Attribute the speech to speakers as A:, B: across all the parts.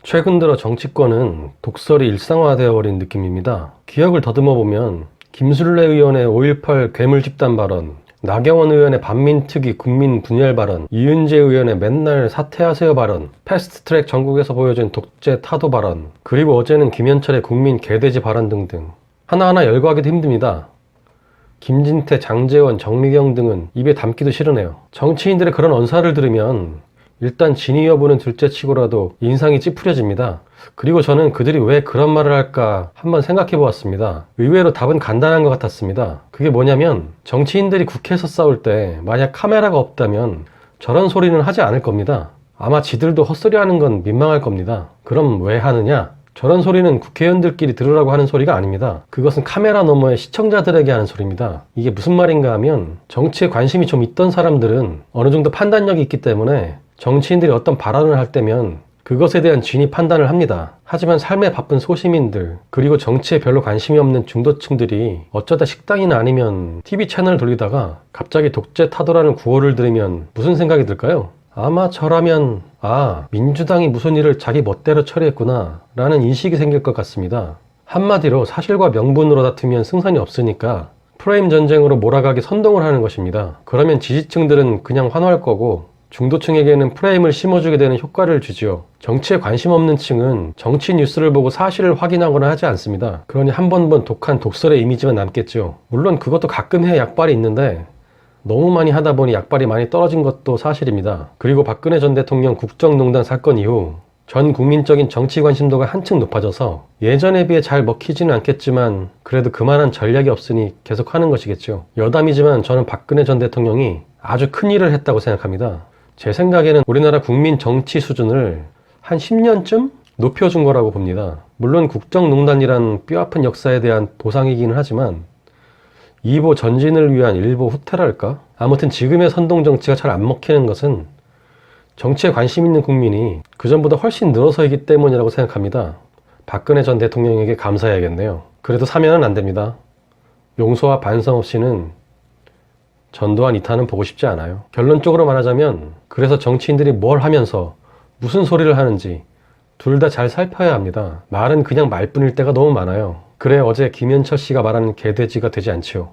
A: 최근 들어 정치권은 독설이 일상화되어 버린 느낌입니다. 기억을 더듬어 보면 김술래 의원의 5.18 괴물 집단 발언, 나경원 의원의 반민특위 국민 분열 발언, 이은재 의원의 맨날 사퇴하세요 발언, 패스트트랙 전국에서 보여준 독재 타도 발언, 그리고 어제는 김현철의 국민 개돼지 발언 등등 하나하나 열거하기도 힘듭니다. 김진태, 장제원, 정미경 등은 입에 담기도 싫으네요. 정치인들의 그런 언사를 들으면 일단 진위 여부는 둘째치고라도 인상이 찌푸려집니다. 그리고 저는 그들이 왜 그런 말을 할까 한번 생각해 보았습니다. 의외로 답은 간단한 것 같았습니다. 그게 뭐냐면 정치인들이 국회에서 싸울 때 만약 카메라가 없다면 저런 소리는 하지 않을 겁니다. 아마 지들도 헛소리 하는 건 민망할 겁니다. 그럼 왜 하느냐? 저런 소리는 국회의원들끼리 들으라고 하는 소리가 아닙니다. 그것은 카메라 너머의 시청자들에게 하는 소리입니다. 이게 무슨 말인가 하면 정치에 관심이 좀 있던 사람들은 어느 정도 판단력이 있기 때문에 정치인들이 어떤 발언을 할 때면 그것에 대한 진위 판단을 합니다. 하지만 삶에 바쁜 소시민들, 그리고 정치에 별로 관심이 없는 중도층들이 어쩌다 식당이나 아니면 TV 채널을 돌리다가 갑자기 독재 타도라는 구호를 들으면 무슨 생각이 들까요? 아마 저라면 민주당이 무슨 일을 자기 멋대로 처리했구나 라는 인식이 생길 것 같습니다. 한마디로 사실과 명분으로 다투면 승산이 없으니까 프레임 전쟁으로 몰아가기 선동을 하는 것입니다. 그러면 지지층들은 그냥 환호할 거고 중도층에게는 프레임을 심어주게 되는 효과를 주지요. 정치에 관심 없는 층은 정치 뉴스를 보고 사실을 확인하거나 하지 않습니다. 그러니 한 번 본 독한 독설의 이미지만 남겠죠. 물론 그것도 가끔 해야 약발이 있는데 너무 많이 하다 보니 약발이 많이 떨어진 것도 사실입니다. 그리고 박근혜 전 대통령 국정농단 사건 이후 전 국민적인 정치 관심도가 한층 높아져서 예전에 비해 잘 먹히지는 않겠지만 그래도 그만한 전략이 없으니 계속 하는 것이겠죠. 여담이지만 저는 박근혜 전 대통령이 아주 큰 일을 했다고 생각합니다. 제 생각에는 우리나라 국민 정치 수준을 한 10년쯤 높여준 거라고 봅니다. 물론 국정농단이란 뼈아픈 역사에 대한 보상이기는 하지만 이보 전진을 위한 일보 후퇴랄까? 아무튼 지금의 선동정치가 잘 안 먹히는 것은 정치에 관심 있는 국민이 그전보다 훨씬 늘어서이기 때문이라고 생각합니다. 박근혜 전 대통령에게 감사해야겠네요. 그래도 사면은 안 됩니다. 용서와 반성 없이는 전두환 이탄은 보고 싶지 않아요. 결론적으로 말하자면 그래서 정치인들이 뭘 하면서 무슨 소리를 하는지 둘 다 잘 살펴야 합니다. 말은 그냥 말뿐일 때가 너무 많아요. 그래 어제 김현철 씨가 말하는 개돼지가 되지 않지요.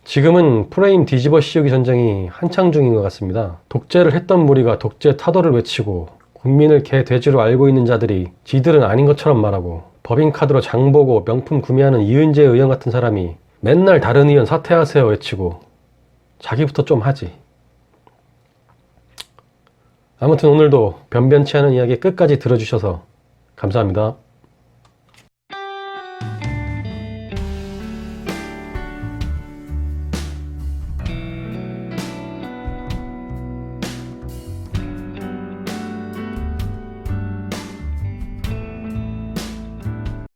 A: 지금은 프레임 뒤집어 씌우기 전쟁이 한창 중인 것 같습니다. 독재를 했던 무리가 독재 타도를 외치고 국민을 개돼지로 알고 있는 자들이 지들은 아닌 것처럼 말하고 법인카드로 장보고 명품 구매하는 이은재 의원 같은 사람이 맨날 다른 의원 사퇴하세요 외치고 자기부터 좀 하지. 아무튼 오늘도 변변치 않은 이야기 끝까지 들어주셔서 감사합니다.